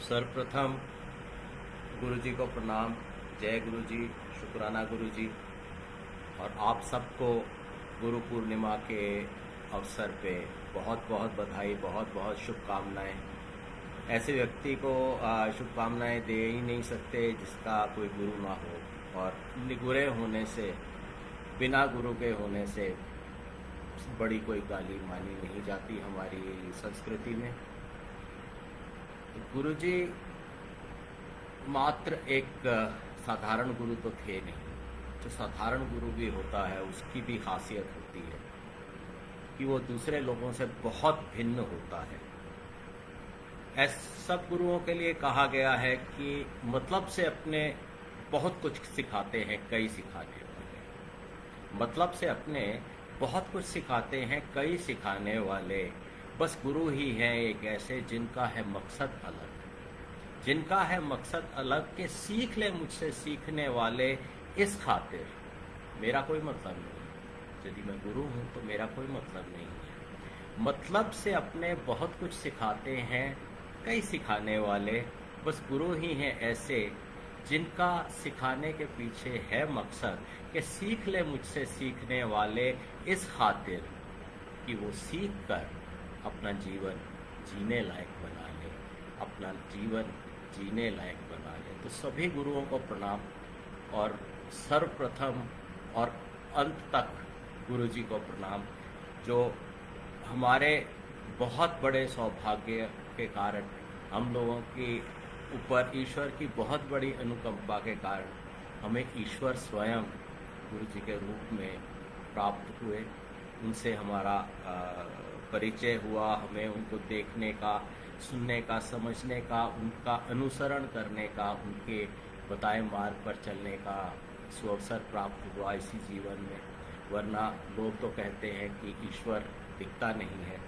सर्वप्रथम गुरु जी को प्रणाम। जय गुरु जी, शुक्राना गुरु जी। और आप सबको गुरु पूर्णिमा के अवसर पे बहुत बहुत बधाई, बहुत बहुत शुभकामनाएं। ऐसे व्यक्ति को शुभकामनाएं दे ही नहीं सकते जिसका कोई गुरु ना हो। और निगुरे होने से, बिना गुरु के होने से बड़ी कोई गाली मानी नहीं जाती हमारी संस्कृति में। गुरु जी मात्र एक साधारण गुरु तो थे नहीं। जो साधारण गुरु भी होता है उसकी भी खासियत होती है कि वो दूसरे लोगों से बहुत भिन्न होता है। ऐसे सब गुरुओं के लिए कहा गया है कि मतलब से अपने बहुत कुछ सिखाते हैं कई सिखाने वाले। मतलब से अपने बहुत कुछ सिखाते हैं कई सिखाने वाले। बस गुरु ही हैं एक ऐसे जिनका है मकसद अलग, जिनका है मकसद अलग के सीख ले मुझसे सीखने वाले। इस खातिर मेरा कोई मतलब नहीं। यदि मैं गुरु हूँ तो मेरा कोई मतलब नहीं है। मतलब से अपने बहुत कुछ सिखाते हैं कई सिखाने वाले। बस गुरु ही हैं ऐसे जिनका सिखाने के पीछे है मकसद कि सीख ले मुझसे सीखने वाले। इस खातिर कि वो सीख कर अपना जीवन जीने लायक बना ले, अपना जीवन जीने लायक बना ले। तो सभी गुरुओं को प्रणाम और सर्वप्रथम और अंत तक गुरु जी को प्रणाम, जो हमारे बहुत बड़े सौभाग्य के कारण, हम लोगों के ऊपर ईश्वर की बहुत बड़ी अनुकंपा के कारण हमें ईश्वर स्वयं गुरु जी के रूप में प्राप्त हुए। उनसे हमारा परिचय हुआ, हमें उनको देखने का, सुनने का, समझने का, उनका अनुसरण करने का, उनके बताए मार्ग पर चलने का सुअवसर प्राप्त हुआ इसी जीवन में। वरना लोग तो कहते हैं कि ईश्वर दिखता नहीं है,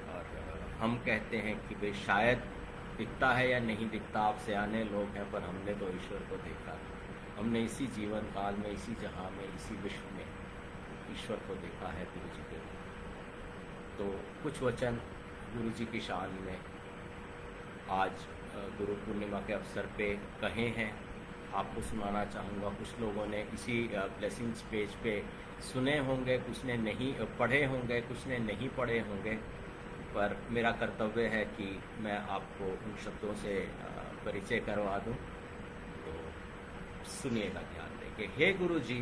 और हम कहते हैं कि भाई शायद दिखता है या नहीं दिखता, आप सियाने लोग हैं, पर हमने तो ईश्वर को देखा। हमने इसी जीवन काल में, इसी जहां में, इसी विश्व में ईश्वर को देखा है गुरु जी के। तो कुछ वचन गुरु जी की शान में आज गुरु पूर्णिमा के अवसर पे कहे हैं, आपको सुनाना चाहूँगा। कुछ लोगों ने इसी ब्लेसिंग्स पेज पे सुने होंगे, कुछ ने नहीं पढ़े होंगे, कुछ ने नहीं पढ़े होंगे, पर मेरा कर्तव्य है कि मैं आपको उन शब्दों से परिचय करवा दूं। तो सुनिएगा ध्यान दें कि हे गुरु जी,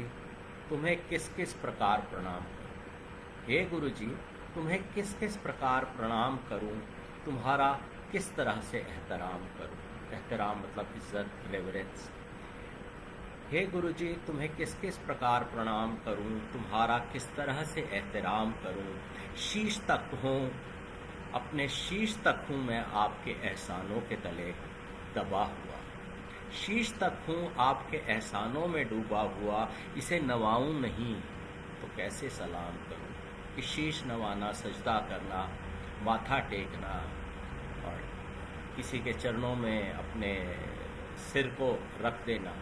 तुम्हें किस किस प्रकार प्रणाम करूं। हे गुरु जी, तुम्हें किस किस प्रकार प्रणाम करूं, तुम्हारा किस तरह से एहतराम करूं। एहतराम मतलब इज्जत, रेवरेंस। हे गुरु जी, तुम्हें किस किस प्रकार प्रणाम करूं, तुम्हारा किस तरह से एहतराम करूं। शीश तक हूँ, अपने शीश तक हूँ मैं आपके एहसानों के तले दबा हुआ। शीश तक हूँ आपके एहसानों में डूबा हुआ। इसे नवाऊं नहीं तो कैसे सलाम करूं। कि शीश नवाना, सजदा करना, माथा टेकना और किसी के चरणों में अपने सिर को रख देना,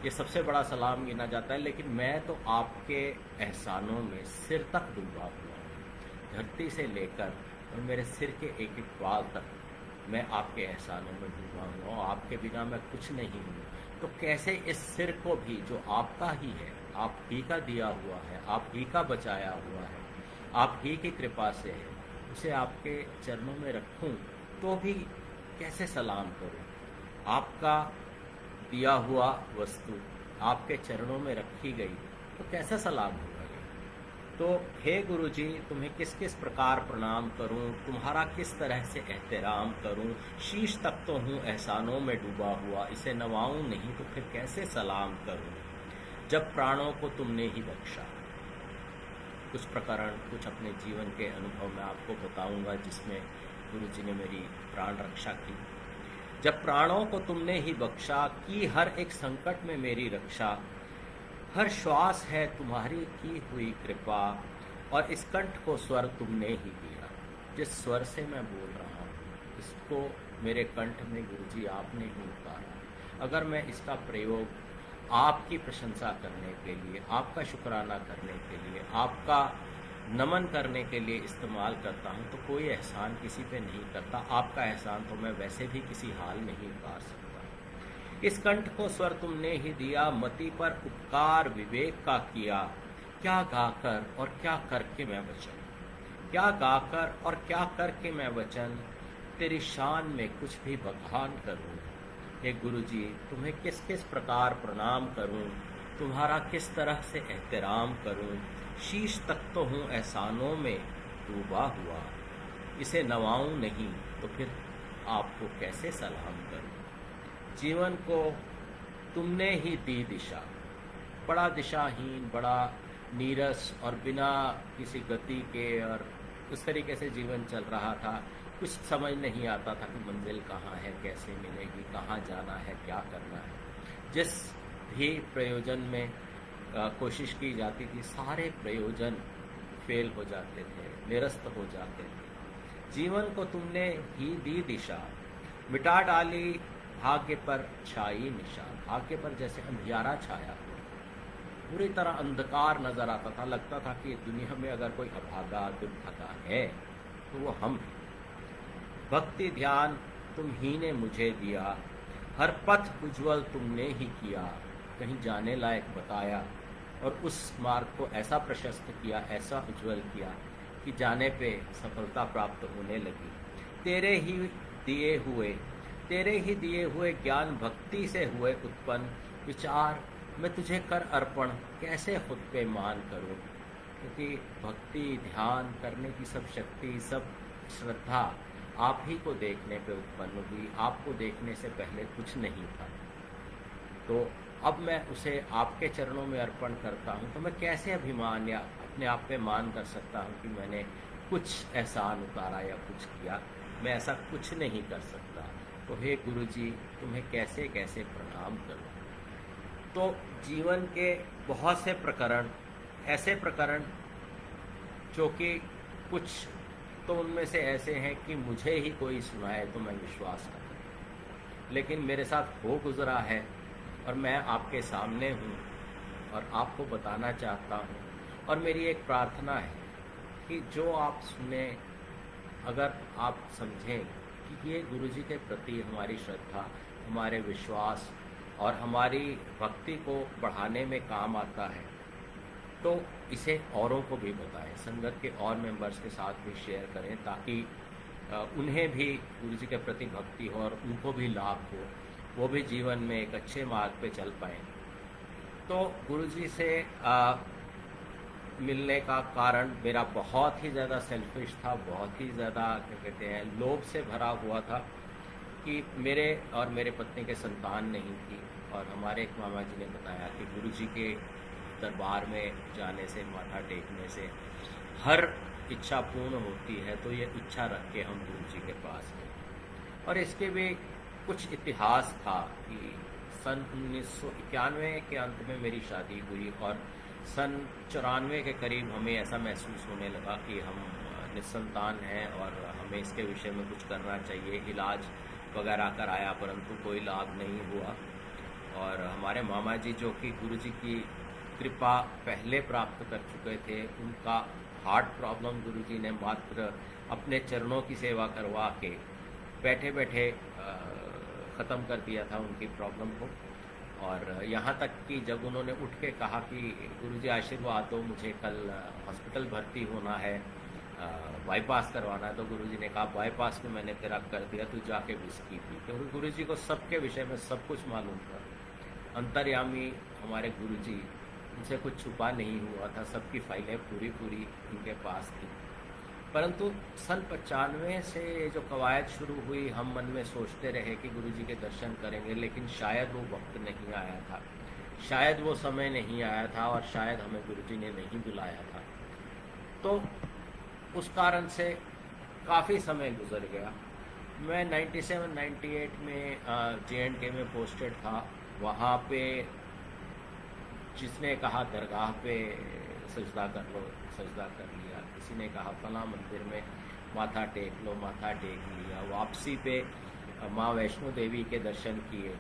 ये सबसे बड़ा सलाम गिना जाता है। लेकिन मैं तो आपके एहसानों में सिर तक डूबा हुआ हूँ। धरती से लेकर और मेरे सिर के एक एक बाल तक मैं आपके एहसानों में डूबा हूँ, और आपके बिना मैं कुछ नहीं हूँ। तो कैसे इस सिर को भी, जो आपका ही है, आप ही का दिया हुआ है, आप ही का बचाया हुआ है, आप ही की कृपा से है, उसे आपके चरणों में रखूं तो भी कैसे सलाम करूं। आपका दिया हुआ वस्तु आपके चरणों में रखी गई तो कैसा सलाम होगा। तो हे गुरु जी, तुम्हें किस किस प्रकार प्रणाम करूं, तुम्हारा किस तरह से एहतराम करूं। शीश तक तो हूँ एहसानों में डूबा हुआ, इसे नवाऊं नहीं तो फिर कैसे सलाम करूं। जब प्राणों को तुमने ही बख्शा। कुछ प्रकरण, कुछ अपने जीवन के अनुभव मैं आपको बताऊंगा जिसमें गुरु जी ने मेरी प्राण रक्षा की। जब प्राणों को तुमने ही बख्शा, की हर एक संकट में मेरी रक्षा। हर श्वास है तुम्हारी की हुई कृपा, और इस कंठ को स्वर तुमने ही दिया। जिस स्वर से मैं बोल रहा हूँ, इसको मेरे कंठ में गुरु जी आपने ही उतारा। अगर मैं इसका प्रयोग आपकी प्रशंसा करने के लिए, आपका शुक्राना करने के लिए, आपका नमन करने के लिए इस्तेमाल करता हूँ तो कोई एहसान किसी पे नहीं करता। आपका एहसान तो मैं वैसे भी किसी हाल में ही उतार सकता। इस कंठ को स्वर तुमने ही दिया, मति पर उपकार विवेक का किया। क्या गाकर और क्या करके मैं वचन, क्या गाकर और क्या करके मैं वचन, तेरी शान में कुछ भी बखान करूं। हे गुरु जी, तुम्हें किस किस प्रकार प्रणाम करूं, तुम्हारा किस तरह से एहतराम करूं। शीश तक तो हूँ एहसानों में डूबा हुआ, इसे नवाऊं नहीं तो फिर आपको कैसे सलाम करूं। जीवन को तुमने ही दी दिशा, बड़ा दिशाहीन, बड़ा नीरस और बिना किसी गति के और उस तरीके से जीवन चल रहा था। कुछ समझ नहीं आता था कि मंजिल कहाँ है, कैसे मिलेगी, कहाँ जाना है, क्या करना है। जिस भी प्रयोजन में कोशिश की जाती थी, सारे प्रयोजन फेल हो जाते थे, निरस्त हो जाते थे। जीवन को तुमने ही दी दिशा, मिटा डाली भाग्य पर छाई निशा। भाग्य पर जैसे अंधियारा छाया हो, पूरी तरह अंधकार नजर आता था। लगता था कि दुनिया में अगर कोई अभागा दुर्भागा है तो वो हम हैं। भक्ति ध्यान तुम ही ने मुझे दिया, हर पथ उज्जवल तुमने ही किया। कहीं जाने लायक बताया और उस मार्ग को ऐसा प्रशस्त किया, ऐसा उज्जवल किया कि जाने पे सफलता प्राप्त होने लगी। तेरे ही दिए हुए ज्ञान भक्ति से हुए उत्पन्न विचार, मैं तुझे कर अर्पण कैसे खुद पे मान करूं। क्योंकि भक्ति ध्यान करने की सब शक्ति, सब श्रद्धा आप ही को देखने पे उत्पन्न हुई। आपको देखने से पहले कुछ नहीं था। तो अब मैं उसे आपके चरणों में अर्पण करता हूँ। तो मैं कैसे अभिमान या अपने आप पे मान कर सकता हूँ कि मैंने कुछ एहसान उतारा या कुछ किया। मैं ऐसा कुछ नहीं कर सकता। तो हे गुरु जी, तुम्हें कैसे कैसे प्रणाम करूँ। तो जीवन के बहुत से प्रकरण, ऐसे प्रकरण जो कि कुछ तो उनमें से ऐसे हैं कि मुझे ही कोई सुनाए तो मैं विश्वास न करूं, लेकिन मेरे साथ हो गुजरा है और मैं आपके सामने हूँ और आपको बताना चाहता हूँ। और मेरी एक प्रार्थना है कि जो आप सुने, अगर आप समझें कि ये गुरुजी के प्रति हमारी श्रद्धा, हमारे विश्वास और हमारी भक्ति को बढ़ाने में काम आता है, तो इसे औरों को भी बताएं, संगत के और मेंबर्स के साथ भी शेयर करें, ताकि उन्हें भी गुरुजी के प्रति भक्ति हो और उनको भी लाभ हो, वो भी जीवन में एक अच्छे मार्ग पे चल पाएं। तो गुरुजी से मिलने का कारण मेरा बहुत ही ज़्यादा सेल्फिश था, बहुत ही ज़्यादा क्या कहते हैं, लोभ से भरा हुआ था कि मेरे और मेरे पत्नी के संतान नहीं थी। और हमारे एक मामा जी ने बताया कि गुरुजी के दरबार में जाने से, माथा टेकने से हर इच्छा पूर्ण होती है। तो ये इच्छा रख के हम गुरुजी के पास गए। और इसके भी कुछ इतिहास था कि सन 1991 के अंत में मेरी शादी हुई और सन 94 के करीब हमें ऐसा महसूस होने लगा कि हम निसंतान हैं और हमें इसके विषय में कुछ करना चाहिए। इलाज वगैरह कराया परंतु कोई लाभ नहीं हुआ। और हमारे मामा जी, जो कि गुरुजी की कृपा पहले प्राप्त कर चुके थे, उनका हार्ट प्रॉब्लम गुरुजी ने मात्र अपने चरणों की सेवा करवा के बैठे बैठे ख़त्म कर दिया था उनकी प्रॉब्लम को। और यहाँ तक कि जब उन्होंने उठ के कहा कि गुरुजी आशीर्वाद दो, मुझे कल हॉस्पिटल भर्ती होना है, बाईपास करवाना है, तो गुरुजी ने कहा बाईपास में मैंने तेरा कर दिया, तू जाके विस्की पी। क्योंकि गुरुजी को सबके विषय में सब कुछ मालूम था। अंतर्यामी हमारे गुरुजी, उनसे कुछ छुपा नहीं हुआ था, सबकी फाइलें पूरी उनके पास थी। परंतु सन 95 से जो कवायद शुरू हुई, हम मन में सोचते रहे कि गुरुजी के दर्शन करेंगे, लेकिन शायद वो वक्त नहीं आया था, शायद वो समय नहीं आया था और शायद हमें गुरुजी ने नहीं बुलाया था। तो उस कारण से काफ़ी समय गुजर गया। मैं 97-98 में J&K में पोस्टेड था। वहाँ पे जिसने कहा दरगाह पे सजदा कर लो, सजदा कर लिया। किसी ने कहा फला मंदिर में माथा टेक लो, माथा टेक लिया। वापसी पे माँ वैष्णो देवी के दर्शन किए।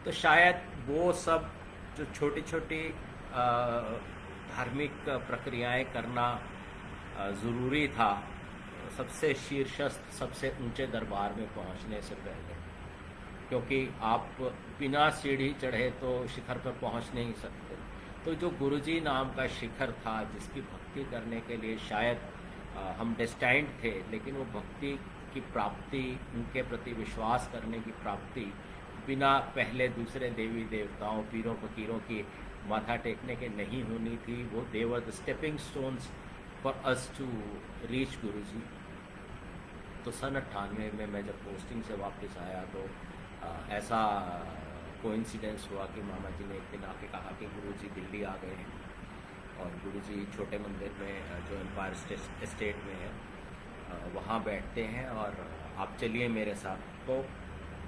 तो शायद वो सब जो छोटी छोटी धार्मिक प्रक्रियाएं करना ज़रूरी था सबसे शीर्षस्थ, सबसे ऊंचे दरबार में पहुंचने से पहले, क्योंकि आप बिना सीढ़ी चढ़े तो शिखर पर पहुंच नहीं सकते। तो जो गुरुजी नाम का शिखर था, जिसकी भक्ति करने के लिए शायद हम डेस्टाइंड थे, लेकिन वो भक्ति की प्राप्ति, उनके प्रति विश्वास करने की प्राप्ति बिना पहले दूसरे देवी देवताओं, पीरों फकीरों की माथा टेकने के नहीं होनी थी। वो they were the stepping stones for us to reach Guruji. तो सन 98 में मैं जब पोस्टिंग से वापस आया तो ऐसा कोइंसिडेंस हुआ कि मामा जी ने एक दिन आके कहा कि गुरुजी दिल्ली आ गए हैं और गुरुजी छोटे मंदिर में जो एम्पायर स्टेट में है वहाँ बैठते हैं और आप चलिए मेरे साथ। तो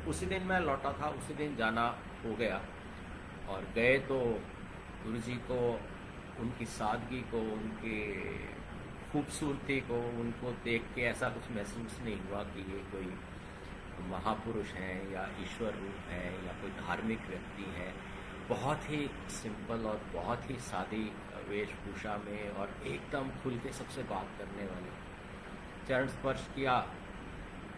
उसी दिन मैं लौटा था, उसी दिन जाना हो गया और गए तो गुरुजी को, उनकी सादगी को, उनकी खूबसूरती को, उनको देख के ऐसा कुछ महसूस नहीं हुआ कि ये कोई महापुरुष हैं या ईश्वर रूप है या कोई धार्मिक व्यक्ति है। बहुत ही सिंपल और बहुत ही सादी वेशभूषा में और एकदम खुल के सबसे बात करने वाले। चरण स्पर्श किया,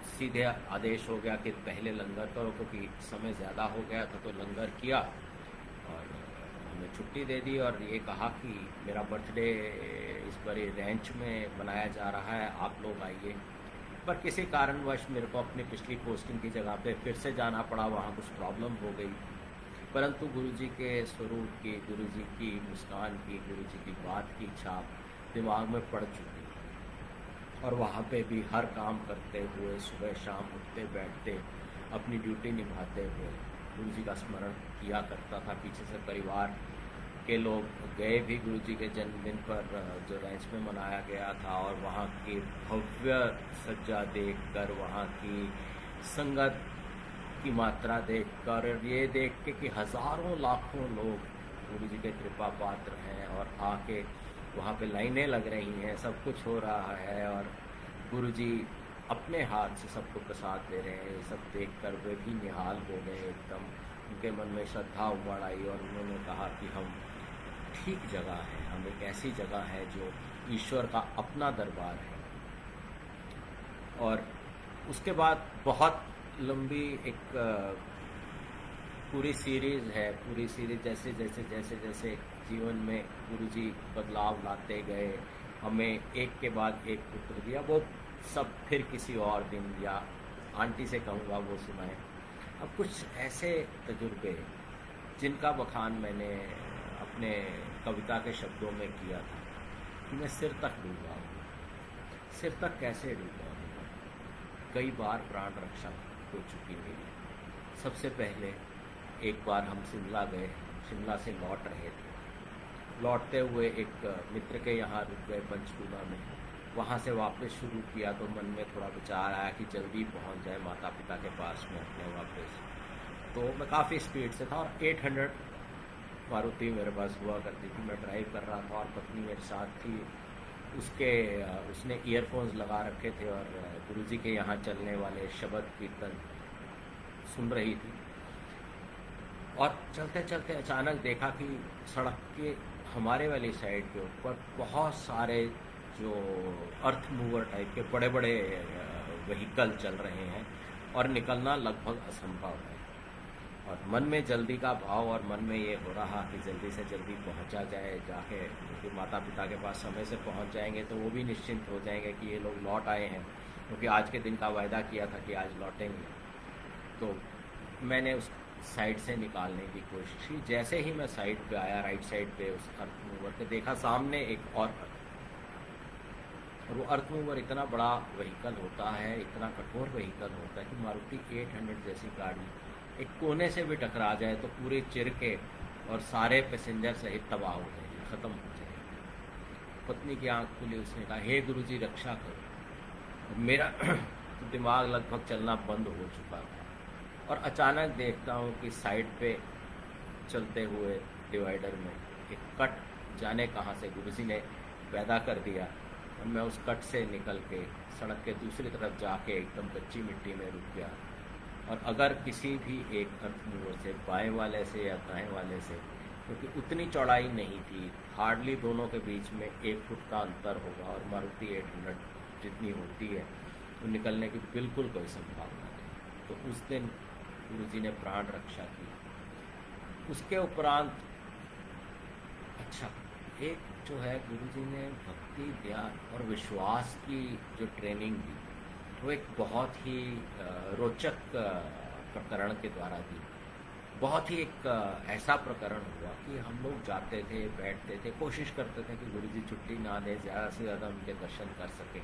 सीधे आदेश हो गया कि पहले लंगर करो, क्योंकि समय ज़्यादा हो गया था। तो लंगर किया और हमें छुट्टी दे दी और ये कहा कि मेरा बर्थडे इस बड़े रेंच में मनाया जा रहा है, आप लोग आइए। पर किसी कारणवश मेरे को अपनी पिछली पोस्टिंग की जगह पे फिर से जाना पड़ा, वहाँ कुछ प्रॉब्लम हो गई। परंतु गुरुजी के स्वरूप की, गुरुजी की मुस्कान की, गुरुजी की बात की छाप दिमाग में पड़ चुकी और वहाँ पे भी हर काम करते हुए, सुबह शाम उठते बैठते अपनी ड्यूटी निभाते हुए गुरुजी का स्मरण किया करता था। पीछे से परिवार के लोग गए भी गुरुजी के जन्मदिन पर जो रेंच में मनाया गया था और वहाँ की भव्य सज्जा देखकर, वहाँ की संगत की मात्रा देखकर, ये देख के कि हज़ारों लाखों लोग गुरुजी के कृपा पात्र हैं और आके वहाँ पे लाइनें लग रही हैं, सब कुछ हो रहा है और गुरुजी अपने हाथ से सबको प्रसाद दे रहे हैं। ये सब देखकर वे भी निहाल हो गए एकदम। उनके मन में श्रद्धा उमड़ आई और उन्होंने कहा कि हम ठीक जगह है, हम एक ऐसी जगह है जो ईश्वर का अपना दरबार है। और उसके बाद बहुत लंबी एक पूरी सीरीज़ है, पूरी सीरीज़ जैसे जैसे जैसे जैसे जीवन में गुरुजी बदलाव लाते गए, हमें एक के बाद एक पुत्र दिया। वो सब फिर किसी और दिन या आंटी से कहूँगा वो सुनाए। अब कुछ ऐसे तजुर्बे जिनका बखान मैंने अपने कविता के शब्दों में किया था कि मैं सिर तक डूबा हूँ। सिर तक कैसे डूबा हूँ? कई बार प्राण रक्षा हो चुकी मेरी। सबसे पहले एक बार हम शिमला गए, शिमला से लौट रहे थे। लौटते हुए एक मित्र के यहाँ रुक गए पंचकूला में। वहाँ से वापस शुरू किया तो मन में थोड़ा विचार आया कि जल्दी पहुँच जाए माता पिता के पास में अपने वापस। तो मैं काफ़ी स्पीड से था और 800 मारुति मेरे पास हुआ करती थी। मैं ड्राइव कर रहा था और पत्नी मेरे साथ थी। उसने ईयरफोन्स लगा रखे थे और गुरुजी के यहाँ चलने वाले शब्द कीर्तन सुन रही थी। और चलते चलते अचानक देखा कि सड़क के हमारे वाली साइड के ऊपर बहुत सारे जो अर्थ मूवर टाइप के बड़े बड़े व्हीकल चल रहे हैं और निकलना लगभग असंभव है। और मन में जल्दी का भाव और मन में ये हो रहा कि जल्दी से जल्दी पहुंचा जाए जाके, क्योंकि माता पिता के पास समय से पहुंच जाएंगे तो वो भी निश्चिंत हो जाएंगे कि ये लोग लौट आए हैं, क्योंकि आज के दिन का वायदा किया था कि आज लौटेंगे। तो मैंने उस साइड से निकालने की कोशिश की। जैसे ही मैं साइड पे आया, राइट साइड पे उस अर्थ मूवर पे देखा सामने एक और वो अर्थ मूवर इतना बड़ा व्हीकल होता है, इतना कठोर व्हीकल होता है कि मारुति 800 जैसी गाड़ी एक कोने से भी टकरा जाए तो पूरे चिर के और सारे पैसेंजर सहित तबाह हो जाएंगे, ख़त्म हो जाएंगे। पत्नी की आंख खुली, उसने कहा हे गुरुजी रक्षा करो। मेरा तो दिमाग लगभग चलना बंद हो चुका था और अचानक देखता हूँ कि साइड पे चलते हुए डिवाइडर में एक कट जाने कहाँ से गुरुजी ने पैदा कर दिया और मैं उस कट से निकल के सड़क के दूसरी तरफ जाके एकदम कच्ची मिट्टी में रुक गया। और अगर किसी भी एक अर्थ मूवर से, बाएं वाले से या दाएं वाले से क्योंकि उतनी चौड़ाई नहीं थी, हार्डली दोनों के बीच में 1 फुट का अंतर होगा, और मारुति 800 जितनी होती है तो निकलने की बिल्कुल कोई संभावना नहीं। तो उस दिन गुरुजी ने प्राण रक्षा की। उसके उपरांत अच्छा, एक जो है गुरुजी ने भक्ति, ध्यान और विश्वास की जो ट्रेनिंग दी, वो एक बहुत ही रोचक प्रकरण के द्वारा दी। बहुत ही एक ऐसा प्रकरण हुआ कि हम लोग जाते थे, बैठते थे, कोशिश करते थे कि गुरुजी छुट्टी ना दें, ज़्यादा से ज़्यादा उनके दर्शन कर सकें,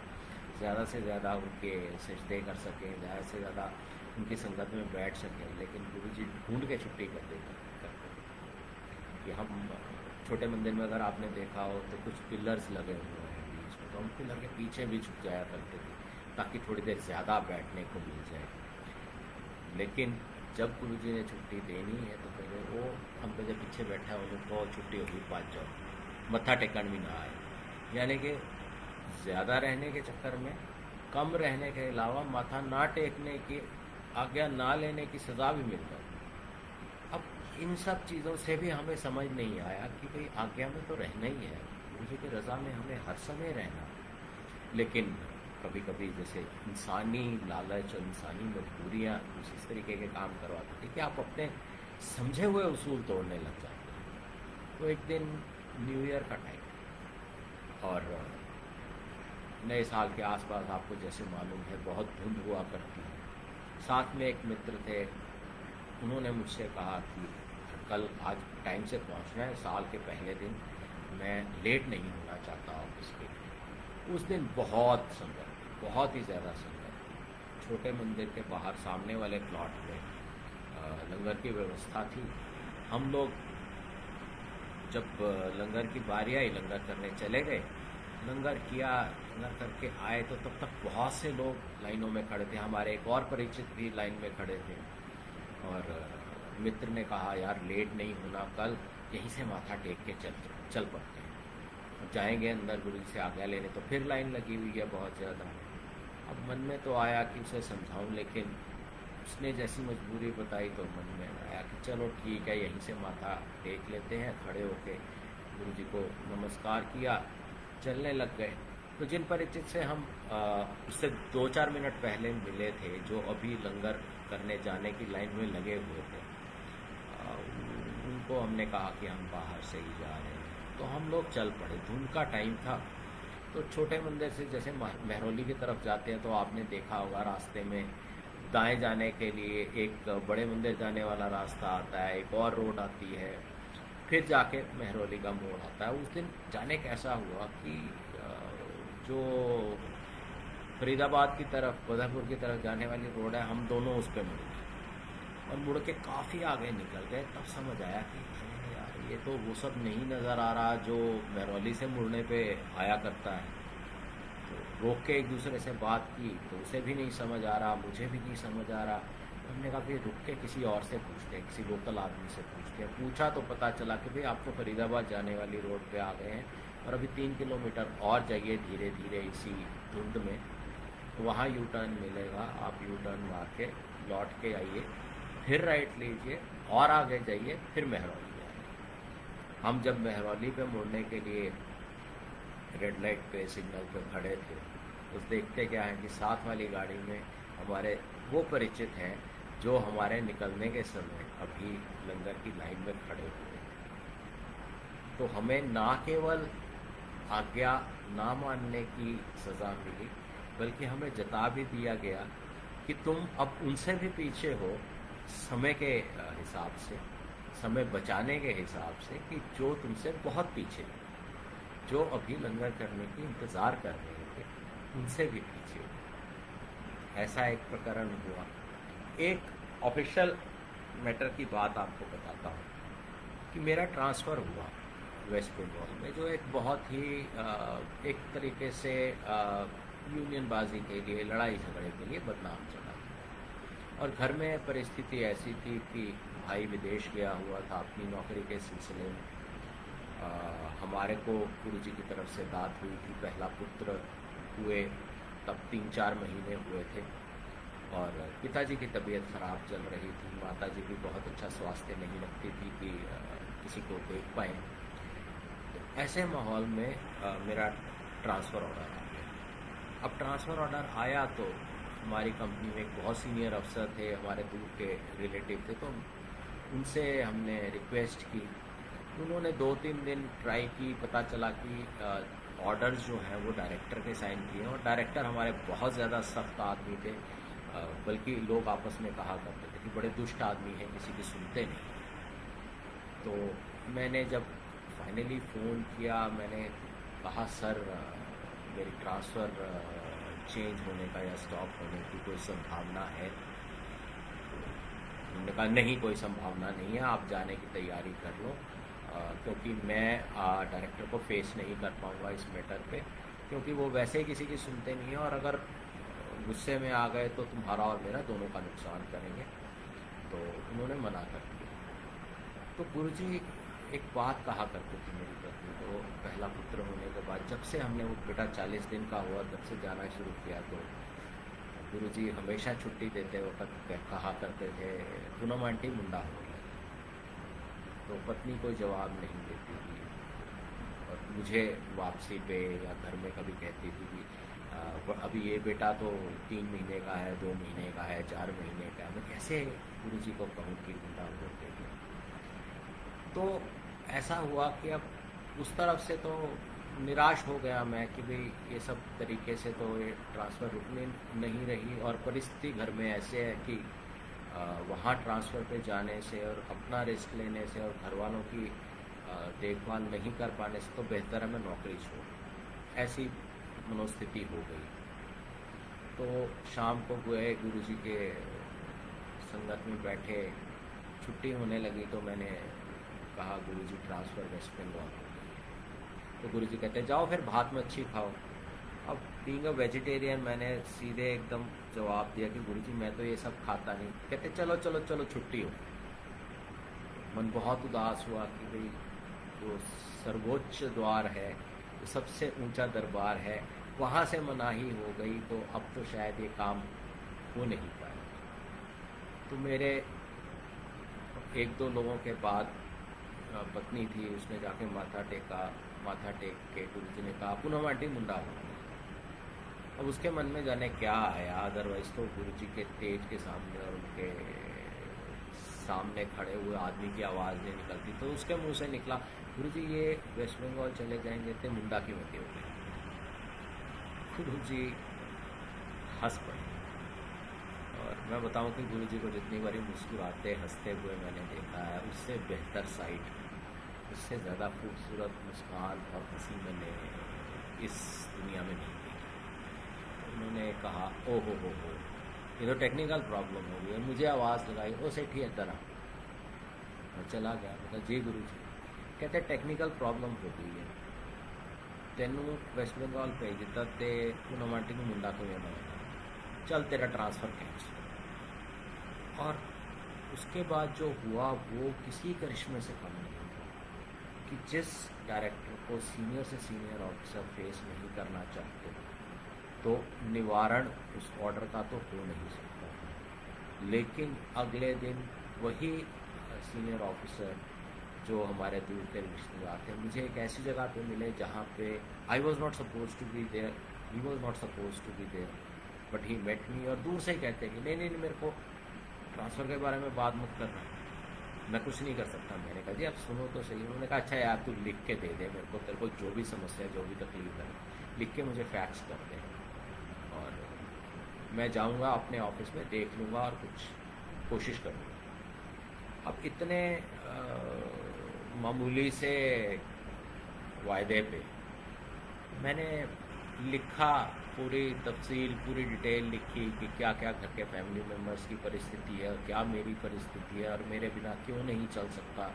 ज़्यादा से ज़्यादा उनके सजदे कर सकें, ज़्यादा से ज़्यादा उनकी संगत में बैठ सकें। लेकिन गुरुजी ढूंढ के छुट्टी करते थे कि हम छोटे मंदिर में अगर आपने देखा हो तो कुछ पिलर्स लगे हुए हैं बीच में, तो हम पिलर के पीछे भी छुप जाया करते थे ताकि थोड़ी देर ज़्यादा बैठने को मिल जाए। लेकिन जब गुरुजी ने छुट्टी देनी है तो पहले वो हम पे जब पीछे बैठा है उनको छुट्टी होगी, पाँच जाओ, मत्था टेकन भी ना आए। यानी कि ज़्यादा रहने के चक्कर में कम रहने के अलावा माथा ना टेकने की, आज्ञा ना लेने की सज़ा भी मिल जाती। अब इन सब चीज़ों से भी हमें समझ नहीं आया कि भाई आज्ञा में तो रहना ही है, गुरुजी की रज़ा में हमें हर समय रहना। लेकिन कभी कभी जैसे इंसानी लालच और इंसानी मजबूरियाँ कुछ इस तरीके के काम करवाती थी कि आप अपने समझे हुए उसूल तोड़ने लग जाते हैं। तो एक दिन न्यू ईयर का टाइम और नए साल के आसपास आपको जैसे मालूम है बहुत धुंध हुआ करती है। साथ में एक मित्र थे, उन्होंने मुझसे कहा कि कल आज टाइम से पहुंचना है, साल के पहले दिन, मैं लेट नहीं होना चाहता ऑफिस के लिए। उस दिन बहुत संगत, बहुत ही ज़्यादा संगत। छोटे मंदिर के बाहर सामने वाले प्लॉट में लंगर की व्यवस्था थी। हम लोग जब लंगर की बारी आई, लंगर करने चले गए, लंगर किया, लंगर करके आए तो तब तक बहुत से लोग लाइनों में खड़े थे। हमारे एक और परिचित भी लाइन में खड़े थे और मित्र ने कहा यार लेट नहीं होना, कल यहीं से माथा टेक के चल पड़ते हैं, जाएंगे अंदर गुरु जी से आज्ञा लेने, तो फिर लाइन लगी हुई है बहुत ज़्यादा। अब मन में तो आया कि उसे समझाऊं, लेकिन उसने जैसी मजबूरी बताई तो मन में आया कि चलो ठीक है, यहीं से माथा टेक लेते हैं। खड़े होके गुरु जी को नमस्कार किया, चलने लग गए। तो जिन परिचित से हम उससे 2-4 मिनट पहले मिले थे, जो अभी लंगर करने जाने की लाइन में लगे हुए थे, उनको हमने कहा कि हम बाहर से ही जा रहे हैं, तो हम लोग चल पड़े। धुंध का टाइम था, तो छोटे मंदिर से जैसे महरौली की तरफ जाते हैं तो आपने देखा होगा रास्ते में दाएं जाने के लिए एक बड़े मंदिर जाने वाला रास्ता आता है, एक और रोड आती है, फिर जाके महरौली का मोड़ आता है। उस दिन जाने कैसा हुआ कि जो फरीदाबाद की तरफ, बदरपुर की तरफ जाने वाली रोड है, हम दोनों उस पर मुड़ गए और मुड़ के काफ़ी आगे निकल गए। तब समझ आया कि यार ये तो वो सब नहीं नज़र आ रहा जो महरौली से मुड़ने पे आया करता है। तो रोक के एक दूसरे से बात की तो उसे भी नहीं समझ आ रहा, मुझे भी नहीं समझ आ रहा। हमने कहा कि रुक के किसी और से पूछते हैं, किसी लोकल आदमी से पूछते हैं। पूछा तो पता चला कि भाई आप तो फरीदाबाद जाने वाली रोड पे आ गए हैं और अभी 3 किलोमीटर और जाइए धीरे धीरे इसी धुंध में, तो वहाँ यू टर्न मिलेगा, आप यू टर्न मार के लौट के आइए, फिर राइट लीजिए और आगे जाइए, फिर महरौली आइए। हम जब महरौली पे मुड़ने के लिए रेड लाइट पे सिग्नल पे खड़े थे, तो देखते क्या है कि साथ वाली गाड़ी में हमारे वो परिचित हैं जो हमारे निकलने के समय अभी लंगर की लाइन में खड़े हुए थे। तो हमें ना केवल आज्ञा ना मानने की सज़ा मिली, बल्कि हमें जता भी दिया गया कि तुम अब उनसे भी पीछे हो समय के हिसाब से, समय बचाने के हिसाब से, कि जो तुमसे बहुत पीछे, जो अभी लंगर करने की इंतज़ार कर रहे थे, उनसे भी पीछे हो। ऐसा एक प्रकरण हुआ। एक ऑफिशियल मैटर की बात आपको बताता हूँ कि मेरा ट्रांसफ़र हुआ वेस्ट बंगाल में, जो एक बहुत ही एक तरीके से यूनियनबाजी के लिए, लड़ाई झगड़े के लिए बदनाम चला। और घर में परिस्थिति ऐसी थी कि भाई विदेश गया हुआ था अपनी नौकरी के सिलसिले में। हमारे को गुरु जी की तरफ से बात हुई थी, पहला पुत्र हुए, तब 3-4 महीने हुए थे और पिताजी की तबीयत ख़राब चल रही थी, माताजी भी बहुत अच्छा स्वास्थ्य नहीं रखती थी कि किसी को देख पाएँ। तो ऐसे माहौल में मेरा ट्रांसफ़र ऑर्डर आ गया। अब ट्रांसफ़र ऑर्डर आया तो हमारी कंपनी में एक बहुत सीनियर अफ़सर थे, हमारे दूर के रिलेटिव थे, तो उनसे हमने रिक्वेस्ट की। उन्होंने 2-3 दिन ट्राई की, पता चला कि ऑर्डर्स जो हैं वो डायरेक्टर के साइन किए हैं, और डायरेक्टर हमारे बहुत ज़्यादा सख्त आदमी थे, बल्कि लोग आपस में कहा करते थे कि बड़े दुष्ट आदमी हैं, किसी की सुनते नहीं। तो मैंने जब फाइनली फ़ोन किया, मैंने कहा सर मेरी ट्रांसफ़र चेंज होने का या स्टॉप होने की कोई संभावना है? उन्होंने कहा नहीं, कोई संभावना नहीं है, आप जाने की तैयारी कर लो, क्योंकि मैं डायरेक्टर को फेस नहीं कर पाऊँगा इस मैटर पे, क्योंकि वो वैसे ही किसी की सुनते नहीं हैं, और अगर गुस्से में आ गए तो तुम्हारा और मेरा दोनों का नुकसान करेंगे। तो उन्होंने मना कर दिया। तो गुरुजी एक बात कहा करते थे मेरी पत्नी को, पहला पुत्र होने के बाद जब से हमने वो बेटा 40 दिन का हुआ तब से जाना शुरू किया, तो गुरुजी हमेशा छुट्टी देते वक्त कहा करते थे, पूनम आंटी मुंडा हो गया। तो पत्नी कोई जवाब नहीं देती थी, और मुझे वापसी पे या घर में कभी कहती थी कि अभी ये बेटा तो 3 महीने का है, 2 महीने का है, 4 महीने का है, मैं कैसे गुरुजी को कहूँ कि मुंडा होते थे। तो ऐसा हुआ कि अब उस तरफ से तो निराश हो गया मैं कि भाई ये सब तरीके से तो ये ट्रांसफ़र रुकने नहीं रही, और परिस्थिति घर में ऐसे है कि वहाँ ट्रांसफ़र पे जाने से और अपना रिस्क लेने से और घर वालों की देखभाल नहीं कर पाने से तो बेहतर है मैं नौकरी छोड़, ऐसी मनोस्थिति हो गई। तो शाम को गए गुरुजी के संगत में बैठे, छुट्टी होने लगी तो मैंने कहा गुरुजी ट्रांसफ़र वेस्ट बंगाल हो गई। तो गुरुजी कहते जाओ फिर भात मच्छी खाओ। अब बीइंग अ वेजिटेरियन मैंने सीधे एकदम जवाब दिया कि गुरुजी मैं तो ये सब खाता नहीं। कहते चलो चलो चलो छुट्टी हो। मन बहुत उदास हुआ कि भाई जो सर्वोच्च द्वार है, जो सबसे ऊंचा दरबार है, वहाँ से मनाही हो गई, तो अब तो शायद ये काम हो नहीं पाए। तो मेरे 1-2 लोगों के बाद पत्नी थी, उसने जाके माथा टेका, माथा टेक के गुरुजी ने कहा पूनम आंटी मुंडा हो। अब उसके मन में जाने क्या आया, अदरवाइज तो गुरुजी के तेज के सामने और उनके सामने खड़े हुए आदमी की आवाज़ नहीं निकलती, तो उसके मुंह से निकला गुरुजी ये वेस्ट बंगाल चले जाएंगे तो मुंडा की मती होगी। गुरुजी हंस पड़े, और मैं बताऊं कि गुरुजी को जितनी बारी मुस्कुराते हंसते हुए मैंने देखा है, उससे बेहतर साइट, उससे ज़्यादा खूबसूरत मुस्कान और हंसी मैंने इस दुनिया में नहीं देखी। उन्होंने कहा ओ हो, ये तो टेक्निकल प्रॉब्लम हो गई, और मुझे आवाज़ लगाई ओ सेठी इधर आ। मैं चला गया, मतलब जी गुरुजी। कहते टेक्निकल प्रॉब्लम हो गई है, तेनू वेस्ट बंगाल भेज दिता तो पूनम आंटी को मुंडा को लेना होगा, चल तेरा ट्रांसफ़र कैंसिल। और उसके बाद जो हुआ वो किसी करिश्मे से कम नहीं हुआ कि जिस डायरेक्टर को सीनियर से सीनियर ऑफिसर फेस नहीं करना चाहते तो निवारण उस ऑर्डर का तो हो नहीं सकता। लेकिन अगले दिन वही सीनियर ऑफिसर जो हमारे दूर के रिश्तेदार थे मुझे एक ऐसी जगह पे मिले जहाँ पे I was not suppose to be there, he was not suppose to be there, but he met me. और दूर से ही कहते कि नहीं मेरे को ट्रांसफ़र के बारे में बात मत करना, मैं कुछ नहीं कर सकता। मैंने कहा जी आप सुनो तो सही। उन्होंने कहा अच्छा यार तू लिख के दे दे मेरे को, तेरे को जो भी समस्या जो भी तकलीफ है लिख के मुझे फैक्स कर दे, और मैं जाऊंगा अपने ऑफिस में देख लूँगा और कुछ कोशिश करूँगा। अब इतने मामूली से वायदे पे मैंने लिखा, पूरी तफसील पूरी डिटेल लिखी कि क्या क्या घर के फैमिली मेम्बर्स की परिस्थिति है और क्या मेरी परिस्थिति है और मेरे बिना क्यों नहीं चल सकता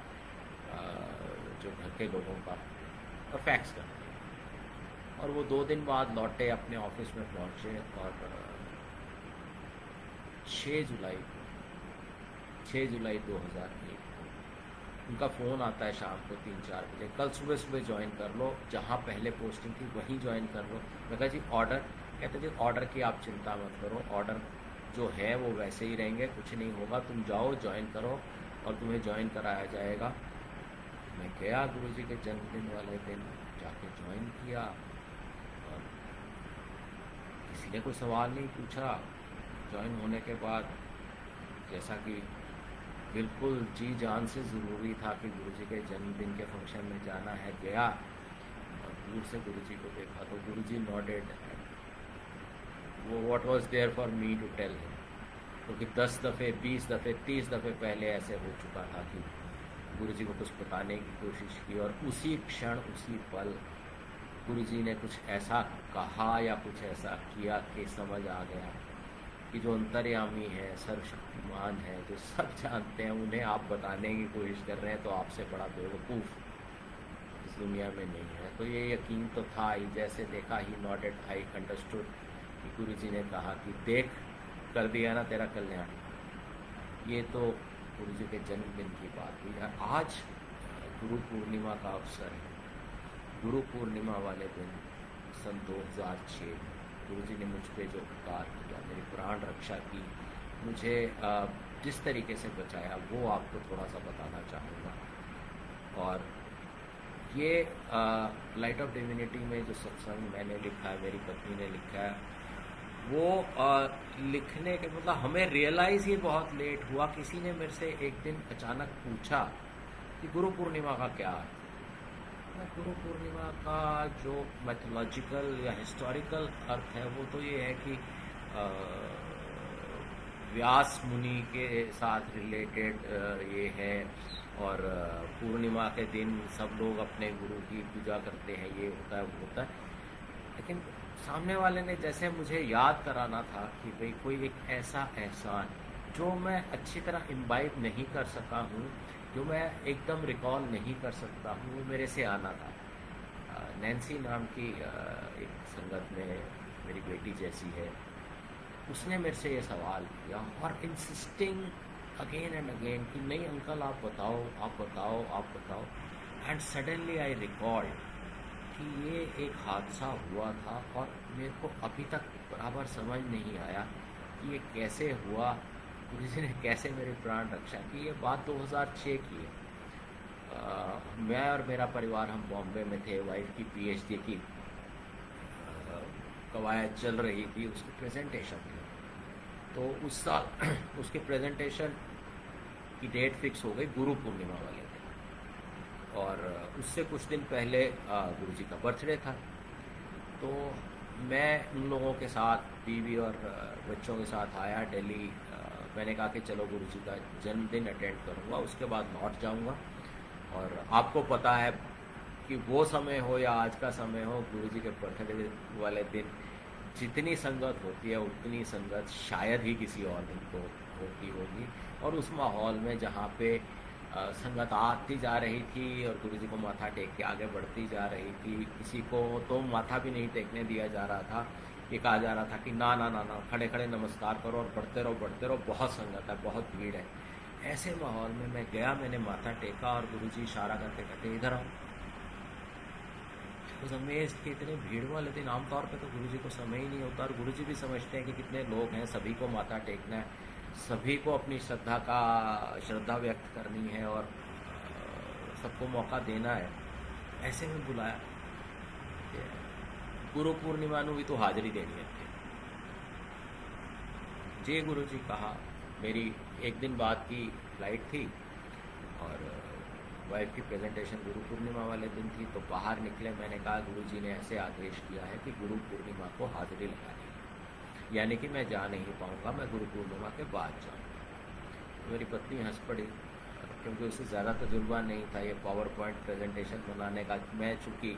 जो घर के लोगों का, और फैक्स कर दिया। और वो 2 दिन बाद लौटे, अपने ऑफिस में पहुंचे, और 6 जुलाई 2001 उनका फ़ोन आता है शाम को 3-4 बजे, कल सुबह ज्वाइन कर लो, जहाँ पहले पोस्टिंग थी वहीं ज्वाइन कर लो। मैं कहा जी ऑर्डर? कहते जी ऑर्डर की आप चिंता मत करो, ऑर्डर जो है वो वैसे ही रहेंगे, कुछ नहीं होगा, तुम जाओ ज्वाइन करो और तुम्हें ज्वाइन कराया जाएगा। मैं गया गुरुजी के जन्मदिन वाले दिन, जाके ज्वाइन किया और किसी ने कोई सवाल नहीं पूछा। ज्वाइन होने के बाद जैसा कि बिल्कुल जी जान से ज़रूरी था कि गुरुजी के जन्मदिन के फंक्शन में जाना है, गया और दूर से गुरुजी को देखा तो गुरुजी नॉडेड। वो what was there for me to tell him, क्योंकि 10 दफ़े 20 दफ़े 30 दफ़े पहले ऐसे हो चुका था कि गुरुजी को कुछ बताने की कोशिश की और उसी क्षण उसी पल गुरुजी ने कुछ ऐसा कहा या कुछ ऐसा किया कि समझ आ गया कि जो अंतर्यामी है, सर्वशक्तिमान है, जो सब जानते हैं, उन्हें आप बताने की कोशिश कर रहे हैं तो आपसे बड़ा बेवकूफ़ इस दुनिया में नहीं है। तो ये यकीन तो था ही, जैसे देखा ही नॉटेड, आई अंडरस्टूड कि गुरुजी ने कहा कि देख, कर दिया ना तेरा कल्याण। ये तो गुरुजी के जन्मदिन की बात हुई है। आज गुरु पूर्णिमा का अवसर है। गुरु पूर्णिमा वाले दिन सन 2006 गुरुजी ने मुझ पे जो उपकार किया, मेरी प्राण रक्षा की, मुझे जिस तरीके से बचाया, वो आपको थोड़ा सा बताना चाहूँगा। और ये लाइट ऑफ डिविनिटी में जो सत्संग मैंने लिखा है, मेरी पत्नी ने लिखा है, वो लिखने के मतलब हमें रियलाइज़ ही बहुत लेट हुआ। किसी ने मेरे से एक दिन अचानक पूछा कि गुरु पूर्णिमा का क्या है। गुरु पूर्णिमा का जो मैथोलॉजिकल या हिस्टोरिकल अर्थ है वो तो ये है कि व्यास मुनि के साथ रिलेटेड ये है। और पूर्णिमा के दिन सब लोग अपने गुरु की पूजा करते हैं, ये होता है वो होता है। लेकिन सामने वाले ने जैसे मुझे याद कराना था कि भाई कोई एक ऐसा एहसान जो मैं अच्छी तरह इम्बाइब नहीं कर सका हूँ, जो मैं एकदम रिकॉल नहीं कर सकता हूँ, वो मेरे से आना था। नैन्सी नाम की एक संगत में मेरी बेटी जैसी है, उसने मेरे से ये सवाल किया और इंसिस्टिंग अगेन एंड अगेन कि नहीं अंकल आप बताओ, आप बताओ, आप बताओ। एंड सडनली आई रिकॉल कि ये एक हादसा हुआ था और मेरे को अभी तक बराबर समझ नहीं आया कि ये कैसे हुआ, गुरुजी ने कैसे मेरी प्राण रक्षा की। ये बात 2006 की है। मैं और मेरा परिवार हम बॉम्बे में थे, वाइफ की पीएचडी की कवायद चल रही थी, उसकी प्रेजेंटेशन थी। तो उस साल उसके प्रेजेंटेशन की डेट फिक्स हो गई गुरु पूर्णिमा वाले दिन, और उससे कुछ दिन पहले गुरुजी का बर्थडे था। तो मैं उन लोगों के साथ, बीवी और बच्चों के साथ आया दिल्ली। मैंने कहा कि चलो गुरुजी का जन्मदिन अटेंड करूँगा, उसके बाद लौट जाऊँगा। और आपको पता है कि वो समय हो या आज का समय हो, गुरुजी के बर्थडे वाले दिन जितनी संगत होती है उतनी संगत शायद ही किसी और दिन को होती होगी। और उस माहौल में जहाँ पे संगत आती जा रही थी और गुरुजी को माथा टेक के आगे बढ़ती जा रही थी, किसी को तो माथा भी नहीं टेकने दिया जा रहा था। ये कहा जा रहा था कि ना ना ना ना, खड़े खड़े नमस्कार करो और बढ़ते रहो, बहुत संगत है, बहुत भीड़ है। ऐसे माहौल में मैं गया, मैंने माथा टेका और गुरुजी इशारा करके कहते इधर आओ। उस अमेज़ कि इतने भीड़ वाले दिन आमतौर पे तो गुरुजी को समय ही नहीं होता, और गुरुजी भी समझते हैं कि कितने लोग हैं, सभी को माथा टेकना है, सभी को अपनी श्रद्धा व्यक्त करनी है और सबको मौका देना है। ऐसे में बुलाया, गुरु पूर्णिमा नू भी तो हाजिरी देनी है। जे गुरुजी कहा। मेरी एक दिन बाद की फ्लाइट थी और वाइफ की प्रेजेंटेशन गुरु पूर्णिमा वाले दिन थी। तो बाहर निकले, मैंने कहा गुरुजी ने ऐसे आदेश किया है कि गुरु पूर्णिमा को हाजिरी लगानी है, यानी कि मैं जा नहीं पाऊँगा, मैं गुरु पूर्णिमा के बाद जाऊँगा। मेरी पत्नी हंस पड़ी क्योंकि उसे ज़्यादा तजुर्बा नहीं था ये पावर पॉइंट प्रेजेंटेशन बनाने का। मैं चूँकि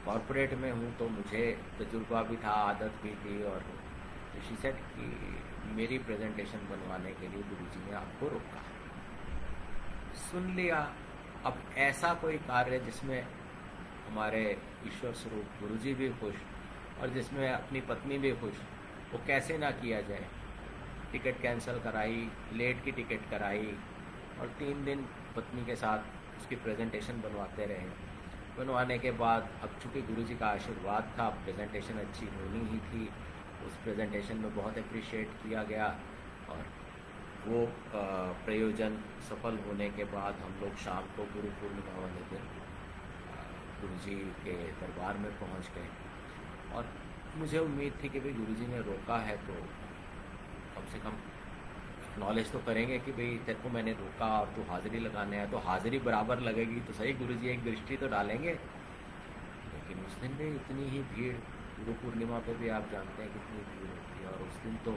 कॉरपोरेट में हूँ तो मुझे तजुर्बा भी था, आदत भी थी। और शी सेड कि मेरी प्रेजेंटेशन बनवाने के लिए गुरुजी ने आपको रोका। सुन लिया। अब ऐसा कोई कार्य जिसमें हमारे ईश्वर स्वरूप गुरुजी भी खुश और जिसमें अपनी पत्नी भी खुश, वो कैसे ना किया जाए। टिकट कैंसिल कराई, लेट की टिकट कराई और 3 दिन पत्नी के साथ उसकी प्रेजेंटेशन बनवाते रहे। बनवाने के बाद अब चूँकि गुरुजी का आशीर्वाद था, प्रेजेंटेशन अच्छी होनी ही थी। उस प्रेजेंटेशन में बहुत अप्रिशिएट किया गया और वो प्रयोजन सफल होने के बाद हम लोग शाम को गुरु पूर्णिमा वाले दिन गुरु जी के दरबार में पहुंच गए। और मुझे उम्मीद थी कि भाई गुरु जी ने रोका है तो कम से कम नॉलेज तो करेंगे कि भाई तेरे को मैंने रोका और तू हाज़िरी लगाने है तो हाज़िरी बराबर लगेगी तो सही, गुरु जी एक दृष्टि तो डालेंगे। लेकिन उस दिन भी इतनी ही भीड़, गुरु पूर्णिमा पे भी आप जानते हैं कितनी भीड़ होती है। और उस दिन तो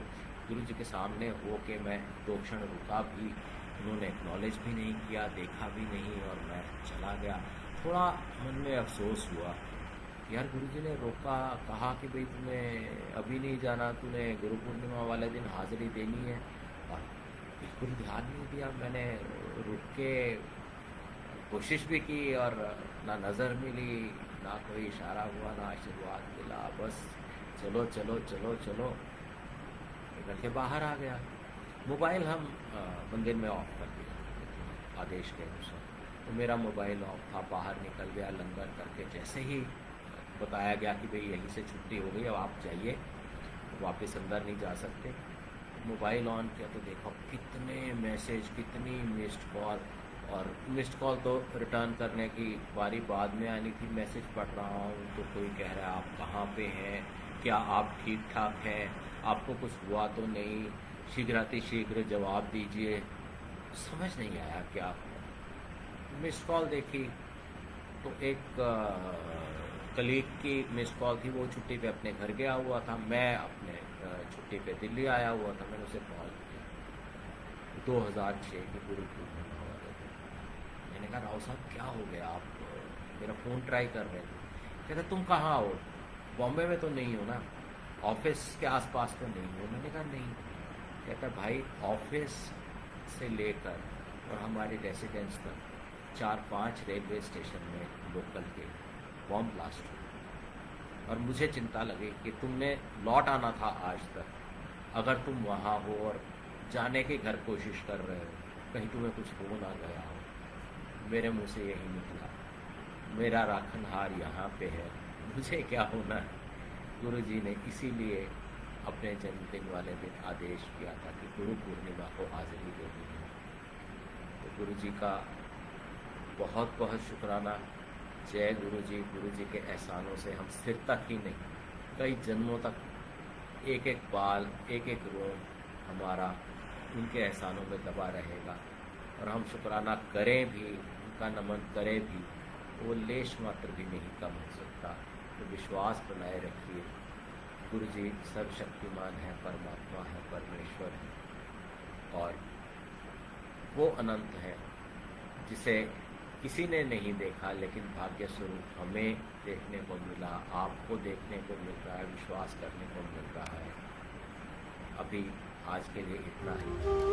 गुरु जी के सामने हो के मैं 2 क्षण रुका भी, उन्होंने एक्नॉलेज भी नहीं किया, देखा भी नहीं और मैं चला गया। थोड़ा मन में अफसोस हुआ कि यार गुरु जी ने रोका, कहा कि भाई तुम्हें अभी नहीं जाना, तूने गुरु पूर्णिमा वाले दिन हाज़िरी देनी है, और बिल्कुल ध्यान नहीं दिया। मैंने रुक के कोशिश भी की और ना नज़र मिली, ना कोई इशारा हुआ, ना आशीर्वाद मिला, बस चलो चलो चलो चलो निकल के बाहर आ गया। मोबाइल हम मंदिर में ऑफ कर दिया आदेश के अनुसार, तो मेरा मोबाइल ऑफ था। बाहर निकल गया, लंगर करके जैसे ही बताया गया कि भाई यहीं से छुट्टी हो गई, अब आप जाइए, वापस अंदर नहीं जा सकते। मोबाइल ऑन किया तो देखो कितने मैसेज, कितनी मिस्ड कॉल, और मिस्ड कॉल तो रिटर्न करने की बारी बाद में आनी थी। मैसेज पढ़ रहा हूँ तो कोई कह रहा है आप कहाँ पे हैं, क्या आप ठीक ठाक हैं, आपको कुछ हुआ तो नहीं, शीघ्रातिशीघ्र जवाब दीजिए। समझ नहीं आया क्या। मिस्ड कॉल देखी तो एक कलीग की मिस्ड कॉल थी, वो छुट्टी पे अपने घर गया हुआ था, मैं अपने छुट्टी पे दिल्ली आया हुआ था। मैंने उसे कॉल किया, 2006 की गुरु पूर्णिमा वाले दिन। मैंने कहा राव साहब क्या हो गया, आप मेरा फ़ोन ट्राई कर रहे थे। कहते तुम कहाँ हो, बॉम्बे में तो नहीं हो ना, ऑफिस के आसपास तो नहीं हो। मैंने कहा नहीं। कहता भाई ऑफिस से लेकर और हमारी रेसिडेंस तक 4-5 रेलवे स्टेशन में लोकल के बॉम्ब ब्लास्ट हुए, और मुझे चिंता लगी कि तुमने लौट आना था आज तक, अगर तुम वहाँ हो और जाने की घर कोशिश कर रहे हो, कहीं तुम्हें कुछ हो ना गया हो। मेरे मुंह से यही निकला, मेरा राखनहार यहाँ पे है, मुझे क्या होना है। गुरु जी ने इसीलिए अपने जन्मदिन वाले दिन आदेश किया था कि गुरु पूर्णिमा को हाजिरी देनी है। तो गुरु जी का बहुत बहुत शुक्राना। जय गुरु जी। गुरु जी के एहसानों से हम सिर तक ही नहीं, कई जन्मों तक एक एक बाल, एक एक रोम हमारा उनके एहसानों में दबा रहेगा। और हम शुक्राना करें भी, उनका नमन करें भी, तो वो लेश मात्र भी नहीं कम हो सकता। तो विश्वास बनाए रखिए, गुरु जी सर्वशक्तिमान है, परमात्मा है, परमेश्वर है, और वो अनंत है जिसे किसी ने नहीं देखा, लेकिन भाग्य स्वरूप हमें देखने को मिला, आपको देखने को मिल रहा है, विश्वास करने को मिल रहा है। अभी आज के लिए इतना ही।